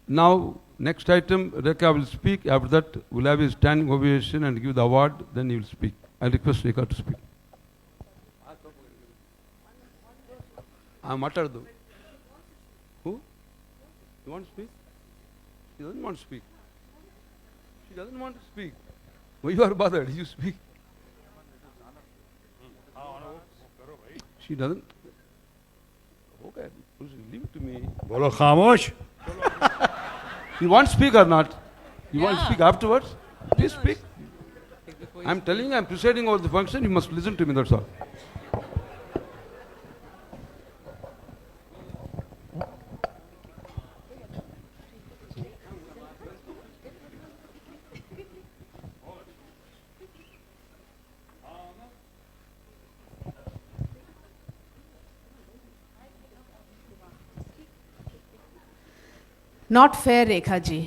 Now, next item, Rekha will speak. After that, we'll have a standing ovation and give the award. Then he will speak. I request Rekha to speak. Matardu. Who? You want to speak? She doesn't want to speak. She doesn't want to speak. Why you are bothered? You speak. She doesn't. Okay, leave it to me. बोलो खामोश. You want to speak or not? You want to speak afterwards? Please speak. I'm telling you, I'm presiding over the function. You must listen to me, that's all. Not fair Rekha ji,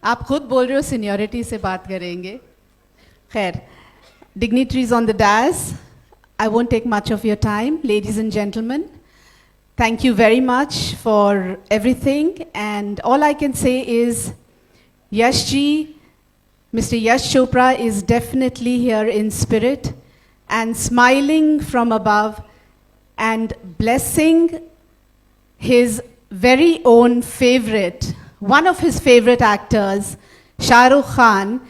आप खुद बोल रहे हो seniority से बात करेंगे. खैर, dignitaries on the dais, I won't take much of your time. Ladies and gentlemen, thank you very much for everything, and all I can say is Yash ji, Mr. Yash Chopra is definitely here in spirit and smiling from above and blessing his very own favorite, one of his favorite actors, Shah Rukh Khan,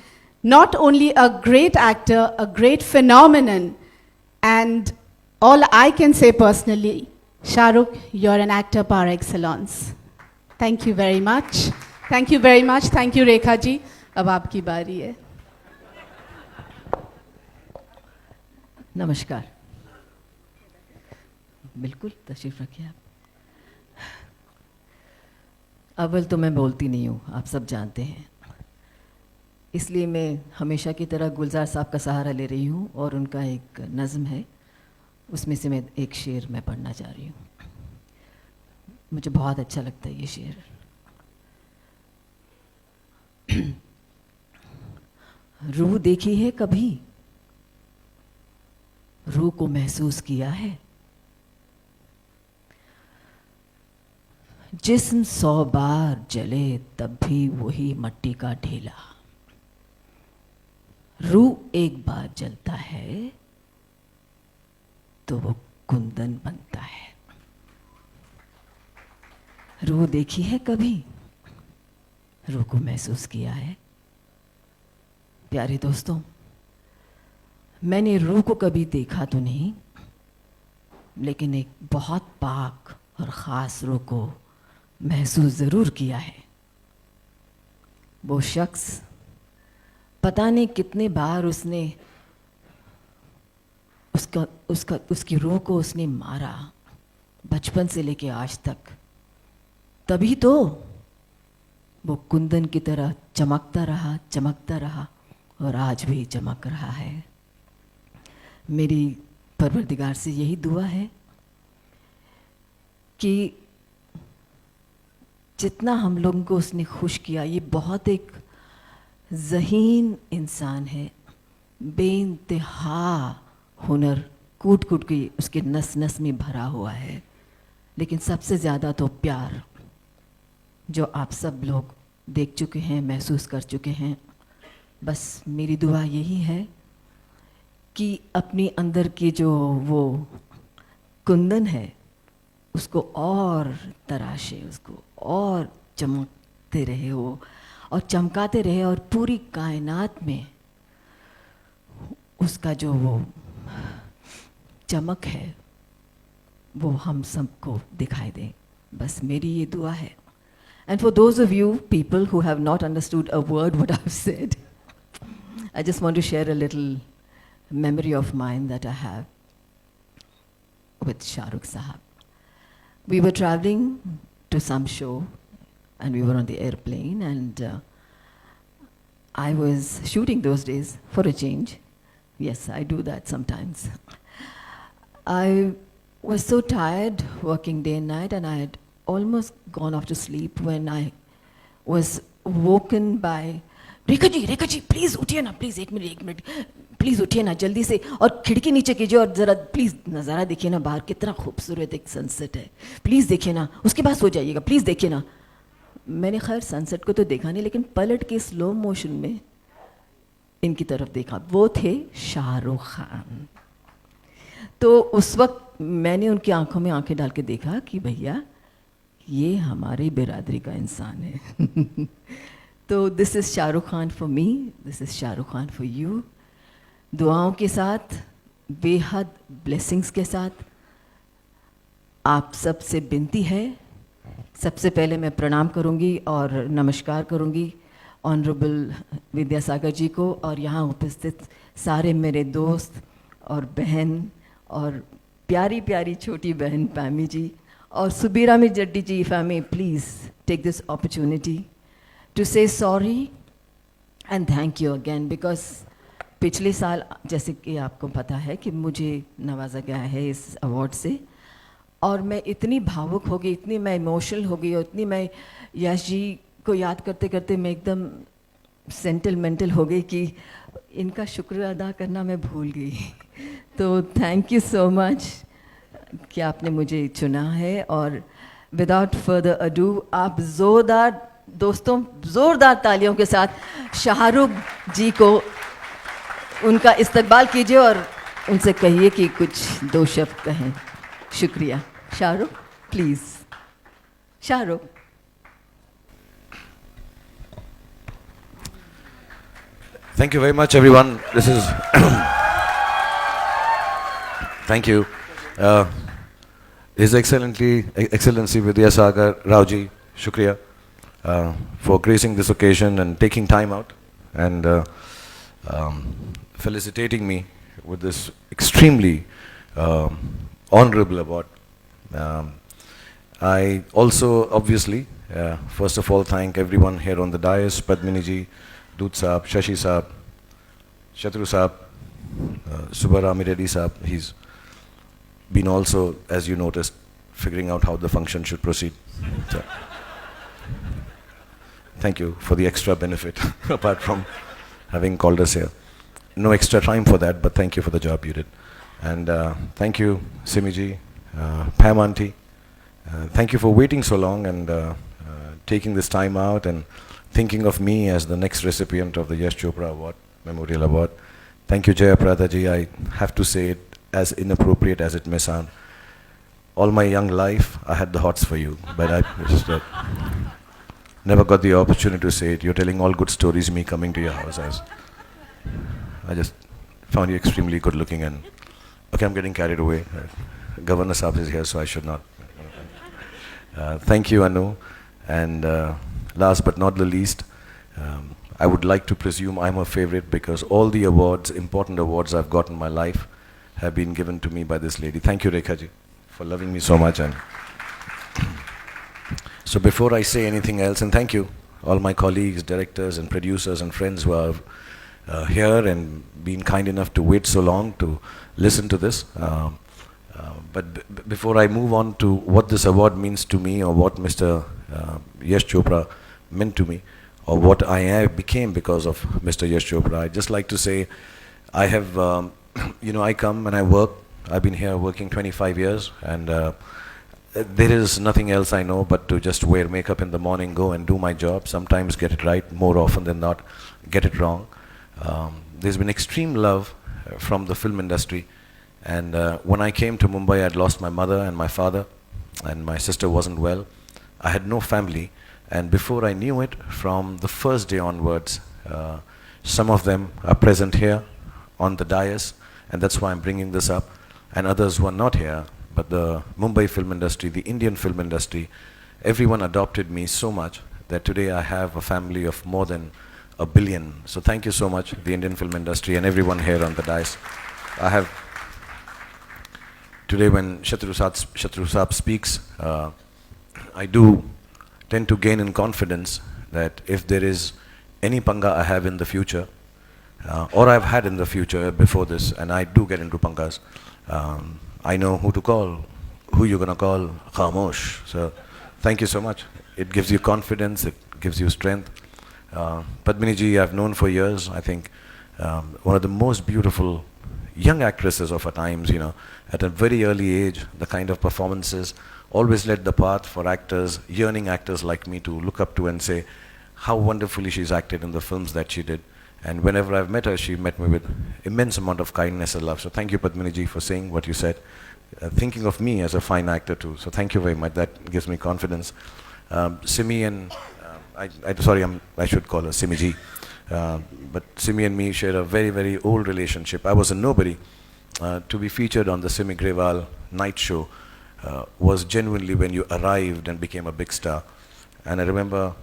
not only a great actor, a great phenomenon, and all I can say personally, Shah Rukh, you're an actor par excellence. Thank you very much. Thank you very much. Thank you, Rekha ji. अब आपकी बारी है. नमस्कार. बिल्कुल तशरीफ रखिए आप. अव्वल तो मैं बोलती नहीं हूँ, आप सब जानते हैं, इसलिए मैं हमेशा की तरह गुलजार साहब का सहारा ले रही हूँ और उनका एक नज़्म है, उसमें से मैं एक शेर मैं पढ़ना चाह रही हूँ. मुझे बहुत अच्छा लगता है ये शेर. रूह देखी है कभी, रूह को महसूस किया है, जिस्म 100 बार जले तब भी वही मट्टी का ढेला. रूह एक बार जलता है तो वो कुंदन बनता है. रूह देखी है कभी, रूह को महसूस किया है. प्यारे दोस्तों, मैंने रूह को कभी देखा तो नहीं, लेकिन एक बहुत पाक और ख़ास रूह को महसूस ज़रूर किया है. वो शख्स पता नहीं कितने बार उसकी रूह को उसने मारा, बचपन से लेके आज तक. तभी तो वो कुंदन की तरह चमकता रहा और आज भी चमक रहा है. मेरी परवरदिगार से यही दुआ है कि जितना हम लोगों को उसने खुश किया, ये बहुत एक ज़हीन इंसान है, बेइंतहा हुनर कूट कूट के उसके नस नस में भरा हुआ है, लेकिन सबसे ज़्यादा तो प्यार जो आप सब लोग देख चुके हैं, महसूस कर चुके हैं. बस मेरी दुआ यही है कि अपने अंदर की जो वो कुंदन है उसको और तराशे, उसको और चमकते रहे वो, और चमकाते रहे, और पूरी कायनात में उसका जो वो चमक है वो हम सबको दिखाई दे. बस मेरी ये दुआ है. And for those of you people who have not understood a word what I've said, I just want to share a little memory of mine that I have with Shah Rukh Sahab. We were traveling to some show and we were on the airplane, and I was shooting those days for a change. Yes, I do that sometimes. I was so tired working day and night, and I had almost gone off to sleep when I was woken by Rekha ji please उठिए ना, please एक minute please उठिए ना जल्दी से, और खिड़की नीचे कीजिए और ज़रा प्लीज़ नज़ारा देखिए ना, बाहर कितना खूबसूरत एक सनसेट है, प्लीज़ देखिए ना, उसके बाद सो जाइएगा, प्लीज़ देखिए ना. मैंने खैर सनसेट को तो देखा नहीं, लेकिन पलट के स्लो मोशन में इनकी तरफ देखा, वो थे शाहरुख खान। तो उस वक्त मैंने उनकी आंखों में आंखें डाल के देखा कि भैया ये हमारी बिरादरी का इंसान है। तो this is Shahrukh Khan for me, this is Shahrukh Khan for you. दुआओं के साथ, बेहद ब्लेसिंग्स के साथ आप सबसे विनती है, सबसे पहले मैं प्रणाम करूंगी और नमस्कार करूंगी ऑनरेबल विद्यासागर जी को और यहाँ उपस्थित सारे मेरे दोस्त और बहन और प्यारी प्यारी छोटी बहन पैमी जी और सुबीरामी जड्डी जी। Pammi, please take this opportunity to say sorry and thank you again, because पिछले साल जैसे कि आपको पता है कि मुझे नवाजा गया है इस अवार्ड से, और मैं इतनी भावुक हो गई, इतनी मैं इमोशनल हो गई और इतनी मैं यश जी को याद करते करते मैं एकदम सेंटिमेंटल हो गई कि इनका शुक्र अदा करना मैं भूल गई। तो थैंक यू सो मच कि आपने मुझे चुना है। और विदाउट फर्दर अडू, आप ज़ोरदार दोस्तों, ज़ोरदार तालियों के साथ शाहरुख जी को उनका इस्तकबाल कीजिए और उनसे कहिए कि कुछ दो शब्द कहें। शुक्रिया। Shahrukh, please. Shahrukh. Thank you very much, everyone. This is thank you. His Excellency Vidyasagar Raoji, Shukriya, for gracing this occasion and taking time out and felicitating me with this extremely honorable award. I also obviously, first of all, thank everyone here on the dais, Padmini ji, Doot Saab, Shashi Saab, Shatru Saab, Subbarami Reddy Saab. He's been also, as you noticed, figuring out how the function should proceed. So, thank you for the extra benefit, apart from having called us here. No extra time for that, but thank you for the job you did. And thank you, Simi ji, Pam auntie. Thank you for waiting so long and taking this time out and thinking of me as the next recipient of the Yash Chopra Award, Memorial Award. Thank you, Jaya Prada ji. I have to say it, as inappropriate as it may sound. All my young life, I had the hots for you, but I just never got the opportunity to say it. You're telling all good stories, me coming to your house. I just found you extremely good looking and, okay, I'm getting carried away. Governor Saab is here, so I should not. Thank you, Anu. And last but not the least, I would like to presume I'm a favorite because all the awards, important awards I've got in my life have been given to me by this lady. Thank you, Rekha ji, for loving me so much. And so before I say anything else, and thank you, all my colleagues, directors and producers and friends who are here and been kind enough to wait so long to listen to this. But before I move on to what this award means to me or what Mr. Yash Chopra meant to me or what I became because of Mr. Yash Chopra, I'd just like to say I have, I come and I work. I've been here working 25 years and there is nothing else I know but to just wear makeup in the morning, go and do my job, sometimes get it right, more often than not get it wrong. There's been extreme love from the film industry. And when I came to Mumbai, I'd lost my mother and my father, and my sister wasn't well. I had no family, and before I knew it, from the first day onwards, some of them are present here on the dais, and that's why I'm bringing this up, and others who are not here, but the Mumbai film industry, the Indian film industry, everyone adopted me so much that today I have a family of more than 1 billion. So thank you so much, the Indian film industry and everyone here on the dais. Today when Shatru Saab speaks, I do tend to gain in confidence that if there is any panga I have in the future, or I've had in the future before this, and I do get into pangas, I know who to call, who you're going to call, Khamosh. So thank you so much. It gives you confidence, it gives you strength. Padmini ji I've known for years. I think one of the most beautiful young actresses of our times, at a very early age, the kind of performances, always led the path for actors, yearning actors like me to look up to and say how wonderfully she's acted in the films that she did. And whenever I've met her, she met me with immense amount of kindness and love. So thank you, Padmini ji, for saying what you said, thinking of me as a fine actor too. So thank you very much. That gives me confidence. Simi and I should call her Simi ji. But Simi and me share a very, very old relationship. I was a nobody. To be featured on the Simi Grewal night show was genuinely when you arrived and became a big star. And I remember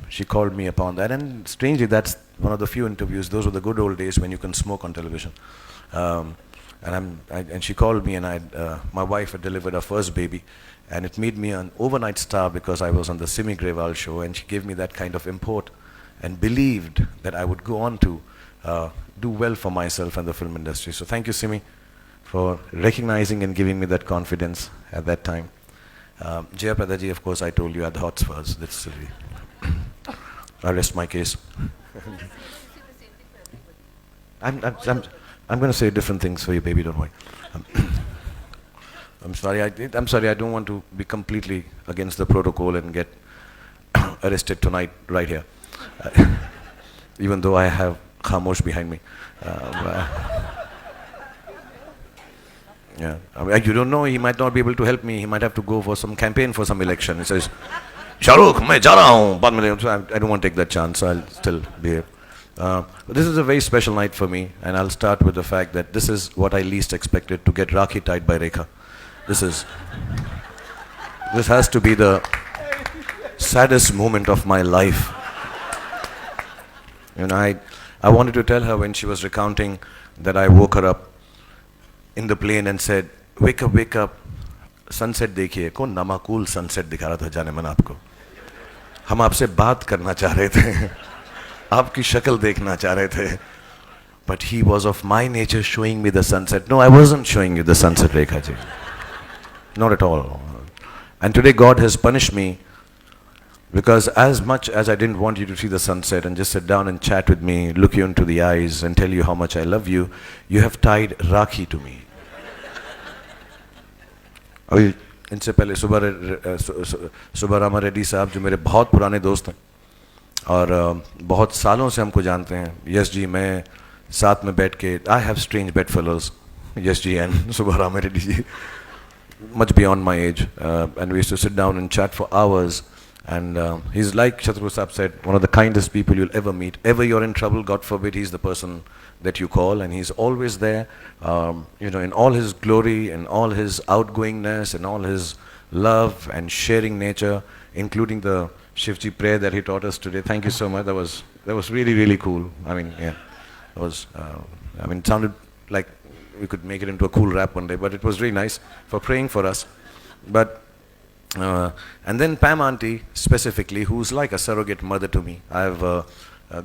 she called me upon that, and strangely that's one of the few interviews, those were the good old days when you can smoke on television. And she called me, and my wife had delivered her first baby, and it made me an overnight star because I was on the Simi Grewal show, and she gave me that kind of import and believed that I would go on to do well for myself and the film industry. So thank you, Simi, for recognizing and giving me that confidence at that time. Jayaprada ji, of course, I told you at the Hotspurs. That's I rest my case. I'm going to say different things for you, baby. Don't worry. I'm sorry. I'm sorry. I don't want to be completely against the protocol and get arrested tonight right here. Even though I have Khamosh behind me. Yeah, I mean, you don't know, he might not be able to help me. He might have to go for some campaign for some election. He says, Shahrukh, main ja raha hu. So I don't want to take that chance, so I'll still be here. This is a very special night for me, and I'll start with the fact that this is what I least expected, to get Rakhi tied by Rekha. This has to be the saddest moment of my life. And I wanted to tell her when she was recounting that I woke her up in the plane and said, wake up, sunset देखिए. कौन नमाकूल sunset दिखा रहा था जाने मन आपको? हम आपसे बात करना चाह रहे थे, आपकी शक्ल देखना चाह रहे थे. But he was of my nature showing me the sunset. No, I wasn't showing you the sunset, Rekha ji. Not at all. And today God has punished me because as much as I didn't want you to see the sunset and just sit down and chat with me, look you into the eyes and tell you how much I love you, you have tied Rakhi to me. अभी इनसे पहले सुब्बा रामा रेड्डी साहब जो मेरे बहुत पुराने दोस्त हैं और बहुत सालों से हमको जानते हैं, यश जी मैं साथ में बैठ के, I have strange bedfellows, Yash ji and Subba Rama Reddy ji, much beyond my age, and we used to sit down and chat for hours. And he's like Shatru Saab said, one of the kindest people you'll ever meet. Ever you're in trouble, God forbid, he's the person that you call, and he's always there, in all his glory, and all his outgoingness, and all his love and sharing nature, including the Shivji prayer that he taught us today. Thank you so much. That was really, really cool. I mean, yeah, it was. It sounded like we could make it into a cool rap one day, but it was really nice for praying for us. But and then Pam Auntie specifically, who's like a surrogate mother to me. I've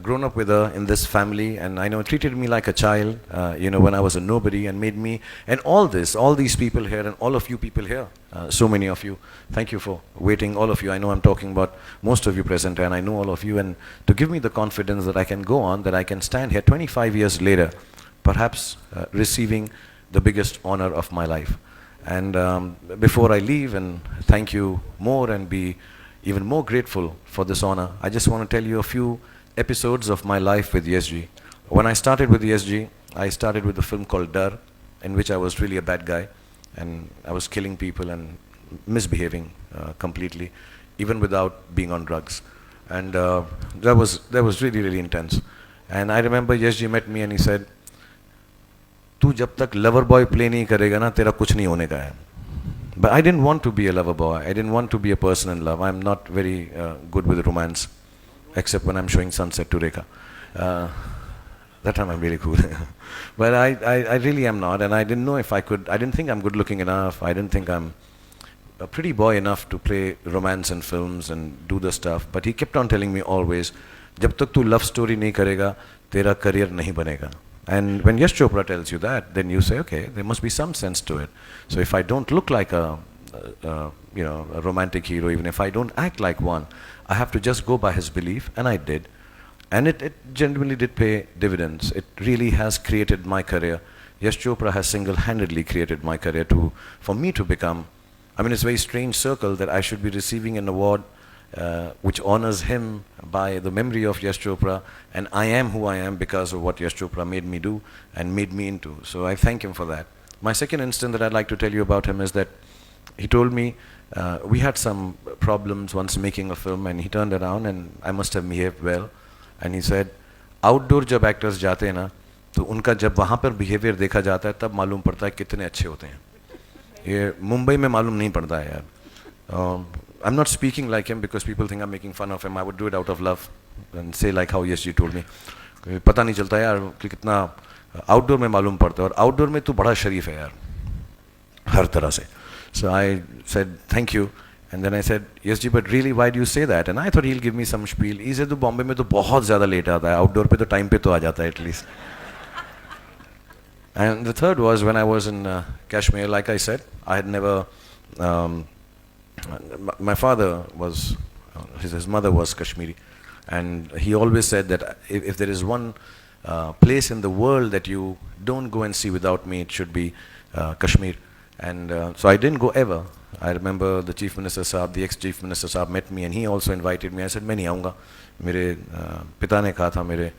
grown up with her in this family, and I know treated me like a child, when I was a nobody, and made me, and all these people here, and all of you people here, so many of you, thank you for waiting, all of you. I know I'm talking about most of you present, and I know all of you, and to give me the confidence that I can go on, that I can stand here 25 years later, perhaps receiving the biggest honor of my life. And before I leave and thank you more and be even more grateful for this honor, I just want to tell you a few episodes of my life with ESG. When I started with ESG, I started with a film called Dar, in which I was really a bad guy, and I was killing people and misbehaving completely, even without being on drugs. And that was really, really intense. And I remember ESG met me and he said, तू जब तक lover boy play नहीं करेगा ना, तेरा कुछ नहीं होने का है. But I didn't want to be a lover boy. I didn't want to be a person in love. I'm not very good with romance, except when I'm showing sunset to Rekha. That time I'm really cool. But I really am not, and I didn't know if I could. I didn't think I'm good looking enough. I didn't think I'm a pretty boy enough to play romance in films and do the stuff. But he kept on telling me always, जब तक तू love story नहीं करेगा, तेरा career नहीं बनेगा. And when Yash Chopra tells you that, then you say, okay, there must be some sense to it. So if I don't look like a romantic hero, even if I don't act like one, I have to just go by his belief, and I did. And it genuinely did pay dividends. It really has created my career. Yash Chopra has single-handedly created my career for me to become I mean, it's a very strange circle that I should be receiving an award which honors him by the memory of Yash Chopra, and I am who I am because of what Yash Chopra made me do and made me into. So I thank him for that. My second instance that I'd like to tell you about him is that he told me we had some problems once making a film, and he turned around and I must have behaved well, and he said, outdoor जब actors जाते हैं ना, तो उनका जब वहाँ पर behavior देखा जाता है तब मालूम पड़ता है कितने अच्छे होते हैं. ये मुंबई में मालूम नहीं पड़ता है यार. I'm not speaking like him because people think I'm making fun of him. I would do it out of love and say like how Yash ji told me. पता नहीं चलता यार कि कितना आउटडोर में मालूम पड़ता है, और आउटडोर में तू बड़ा शरीफ है यार हर तरह से. So I said thank you, and then I said yes ji, but really why do you say that? And I thought he'll give me some spiel. He said तो बॉम्बे में तो बहुत ज़्यादा लेट आता है, आउटडोर पे तो टाइम पे तो आ जाता है at least. And the third was when I was in Kashmir. Like I said, I had never. My father was, his mother was Kashmiri, and he always said that if there is one place in the world that you don't go and see without me, it should be Kashmir. And so I didn't go ever. I remember the Chief Minister Saab, the ex-Chief Minister Saab met me, and he also invited me. I said मैं नहीं आऊँगा. मेरे पिता ने कहा था, मेरे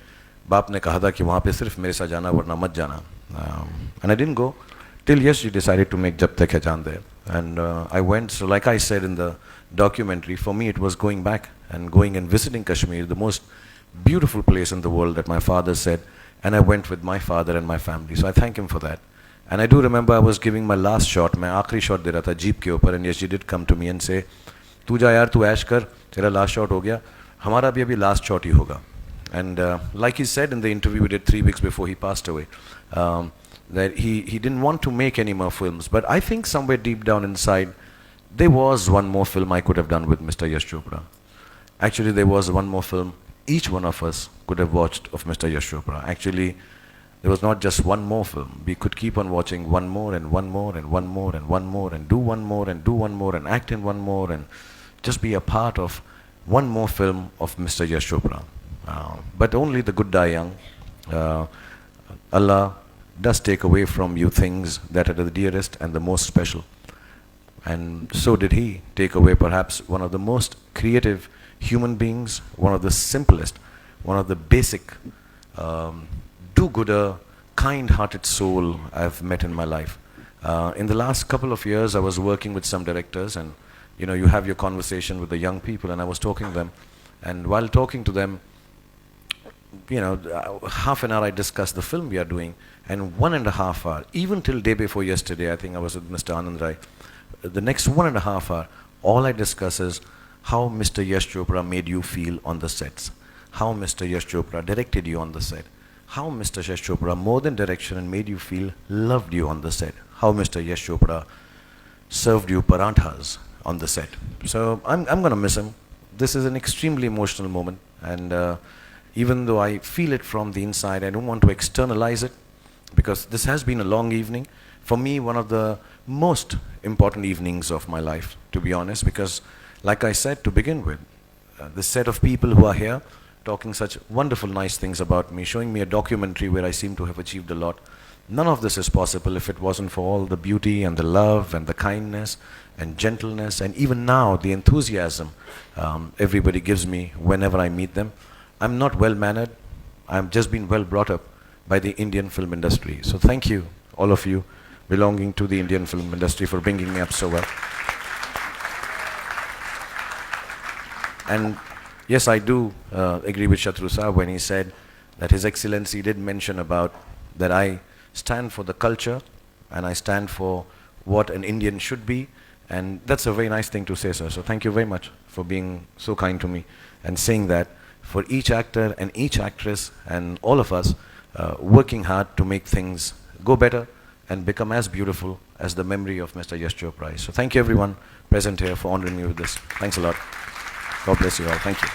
बाप ने कहा था कि वहाँ पे सिर्फ मेरे साथ जाना वरना मत जाना. And I didn't go till Yash ji decided to make Jab Tak Hai Chand there. And I went. So like I said in the documentary, for me it was going back and going and visiting Kashmir, the most beautiful place in the world that my father said, and I went with my father and my family. So I thank him for that. And I do remember I was giving my last shot, मैं आखिरी shot दे रहा था jeep के ऊपर, and Yash ji did come to me and say, तू जा यार, तू ऐश कर, तेरा last shot हो गया, हमारा भी अभी last shot ही होगा. And like he said in the interview we did 3 weeks before he passed away, that he didn't want to make any more films. But I think somewhere deep down inside, there was one more film I could have done with Mr. Yash Chopra. Actually, there was one more film each one of us could have watched of Mr. Yash Chopra. Actually, there was not just one more film. We could keep on watching one more and one more and one more and one more and do one more and do one more and act in one more and just be a part of one more film of Mr. Yash Chopra. But only the good die young. Allah does take away from you things that are the dearest and the most special. And so did he take away perhaps one of the most creative human beings, one of the simplest, one of the basic, do-gooder, kind-hearted soul I've met in my life. In the last couple of years, I was working with some directors, and you know, you have your conversation with the young people, and I was talking to them, and while talking to them, you know, half an hour I discussed the film we are doing, and 1.5 hours, even till day before yesterday, I think I was with Mr. Anand Rai, the next 1.5 hours, all I discuss is how Mr. Yash Chopra made you feel on the sets, how Mr. Yash Chopra directed you on the set, how Mr. Yash Chopra, more than direction, and made you feel loved you on the set, how Mr. Yash Chopra served you paranthas on the set. So I'm going to miss him. This is an extremely emotional moment, and even though I feel it from the inside, I don't want to externalize it, because this has been a long evening. For me, one of the most important evenings of my life, to be honest, because like I said to begin with, the set of people who are here talking such wonderful, nice things about me, showing me a documentary where I seem to have achieved a lot. None of this is possible if it wasn't for all the beauty and the love and the kindness and gentleness and even now the enthusiasm everybody gives me whenever I meet them. I'm not well-mannered. I've just been well brought up by the Indian film industry. So thank you, all of you belonging to the Indian film industry, for bringing me up so well. And yes, I do agree with Shatru Saab when he said that His Excellency did mention about that I stand for the culture and I stand for what an Indian should be, and that's a very nice thing to say, sir. So thank you very much for being so kind to me and saying that for each actor and each actress and all of us working hard to make things go better and become as beautiful as the memory of Mr. Yash Chopra is. So thank you everyone present here for honoring me with this. Thanks a lot. God bless you all. Thank you.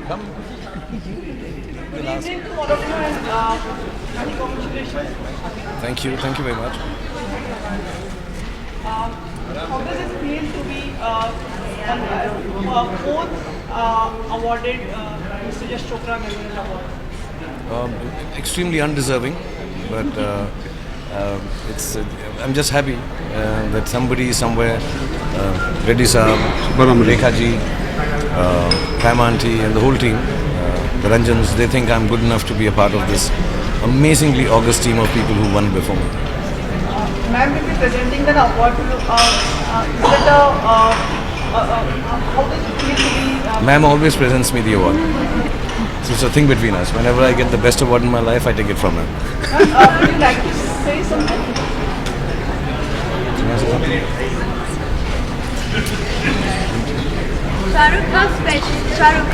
Come. Thank you very much. How does it feel to be both awarded Mr. Yash Chopra Memorial Award? Extremely undeserving, but it's. I'm just happy that somebody somewhere, Reddy Saab, Rekha ji, Prema aunty, and the whole team, the Ranjans, they think I'm good enough to be a part of this amazingly august team of people who won before me. Ma'am will be presenting an award to how does it feel to be Ma'am always presents me the award. So it's a thing between us. Whenever I get the best award in my life, I take it from her. would you like to say something? Shahrukh,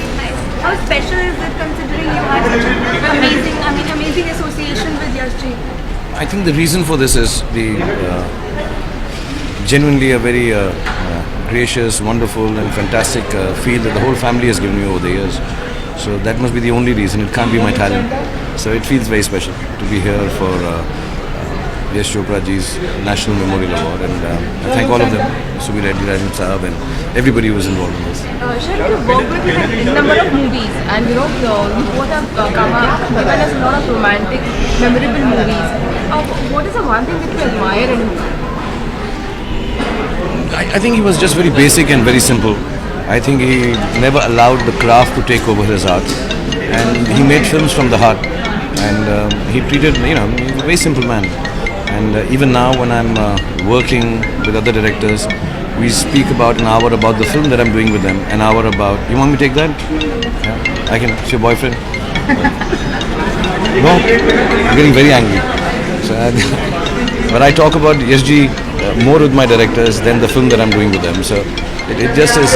how special is it considering you had such an amazing association with Yash ji? I think the reason for this is the genuinely a very gracious, wonderful and fantastic feel that the whole family has given me over the years. So that must be the only reason. It can't be my talent. So it feels very special to be here for Yash Chopra ji's National Memorial Award, and I thank all of them, Subir Reddy, Rajan Saab, and everybody who was involved in this. Shahrukh, you worked with him in a number of movies, and you both have given us a lot of romantic, memorable movies. What is the one thing that you admire in him? I think he was just very basic and very simple. I think he never allowed the craft to take over his heart, and he made films from the heart. And he treated, he's a very simple man. And even now, when I'm working with other directors, we speak about an hour about the film that I'm doing with them, an hour about. You want me to take that? Yeah, I can. It's your boyfriend. No, I'm getting very angry. So, but I talk about SG more with my directors than the film that I'm doing with them. So it just is.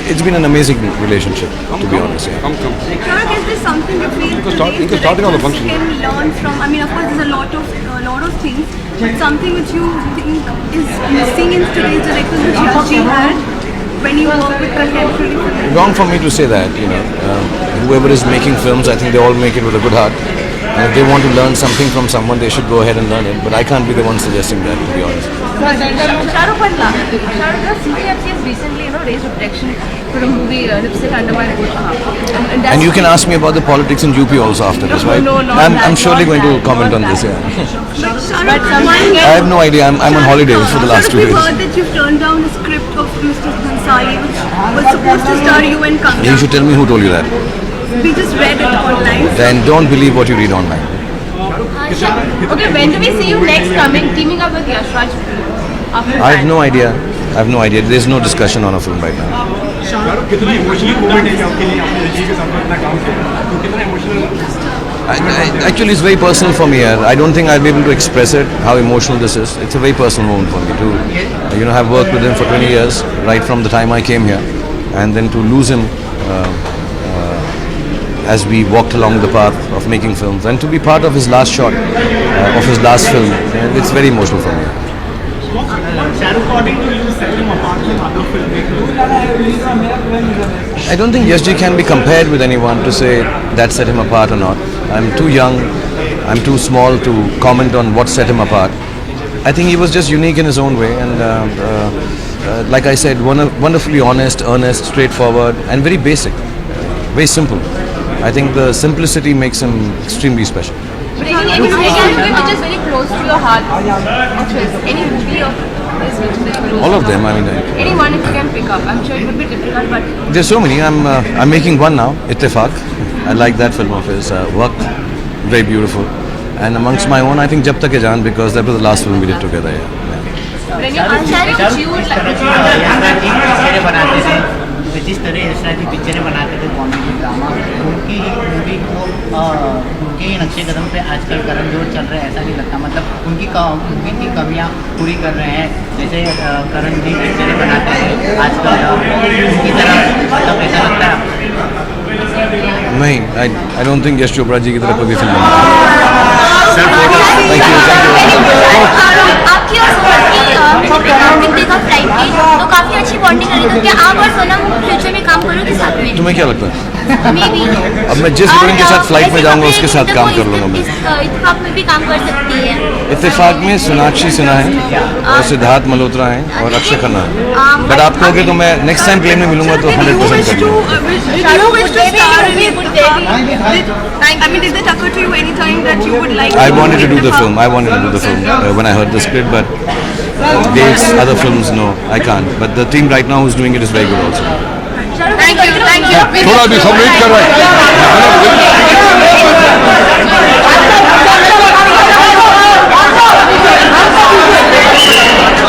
It's been an amazing relationship, to be honest. Yeah. Shahrukh, is there something you feel Inka starting on the function. can learn from? I mean, of course, there's a lot of things, but something which you think is missing in today's directors which Yash ji had when you work with contemporary films? Wrong for me to say that. Whoever is making films, I think they all make it with a good heart. And if they want to learn something from someone, they should go ahead and learn it. But I can't be the one suggesting that, to be honest. Shahrukh, one last thing. Shahrukh, the CPFC has recently, raised objection for a movie, Lipstick Under My Boot. And you can ask me about the politics in UP also after this, right? No, not I'm that, surely not going to that, comment not on this. that. Yeah. But someone I have no idea. I'm on holiday for the last 2 we days. heard that you've turned down a script of Mr. Bhansali, which was supposed to star you and Kangana. You should tell me who told you that. We just read it online. Then don't believe what you read online. Okay, when do we see you next teaming up with Yash Raj? I have no idea. There's no discussion on a film right now. कितनी emotional moment है आपके लिए आपने ऋषि के साथ अपना काम किया तो कितना emotional Actually, it's very personal for me. I don't think I'll be able to express it, how emotional this is. It's a very personal moment for me to, have worked with him for 20 years, right from the time I came here, and then to lose him as we walked along the path of making films, and to be part of his last shot of his last film. It's very emotional for me. Shahrukh, according to you, set him apart from other filmmakers? I don't think Yash ji can be compared with anyone to say that set him apart or not. I'm too young, I'm too small to comment on what set him apart. I think he was just unique in his own way, and like I said, wonderfully honest, earnest, straightforward, and very basic, very simple. I think the simplicity makes him extremely special. But any movie which is very close to your heart of his, any movie of his which is very close All to of your them, heart. I mean, Any one if you can pick up. I'm sure it would be difficult, but there's so many. I'm making one now, Ittifaq. I like that film of his. Waqt, very beautiful. And amongst my own, I think Jab Tak Hai Jaan, because that was the last film we did together. Yeah. when you understand which you would like पिक्चरें बनाते थे जिस तरह यशराज जी पिक्चरें बनाते थे comedy drama उनकी ही movie को उनके ही नक्शे कदम पे आजकल करण जोहर चल रहे हैं ऐसा नहीं लगता मतलब उनकी कमियां पूरी कर रहे हैं जैसे करण जी पिक्चरें बनाते हैं आजकल उनकी तरह मतलब ऐसा लगता है नहीं, I don't think Yash Chopra ji की तरह कोई भी फिल्म नहीं। आपकी और सुमन की की, तो काफी अच्छी बॉन्डिंग रही। तो क्या आप और सोनम फ्यूचर में काम करोगे साथ में? तुम्हें क्या लगता है? मे बी अब मैं जिस हीरोइन के साथ फ्लाइट में जाऊंगा उसके साथ काम कर लूंगा मैं। इत्तेफाक में भी काम कर सकती है। इत्तेफाक में सोनाक्षी सिन्हा है और सिद्धार्थ मल्होत्रा है और अक्षय खन्ना है। बट आप कहोगे तो मैं नेक्स्ट टाइम प्ले में मिलूंगा तो 100% कर लूंगा। I mean, did it occur to you any time that you would like I wanted to do the film. I wanted to do the film when I heard the script, but dates, other films, no, I can't. But the team right now who's doing it is very good also. Thank you. थोड़ा भी सब wait कर रहे हैं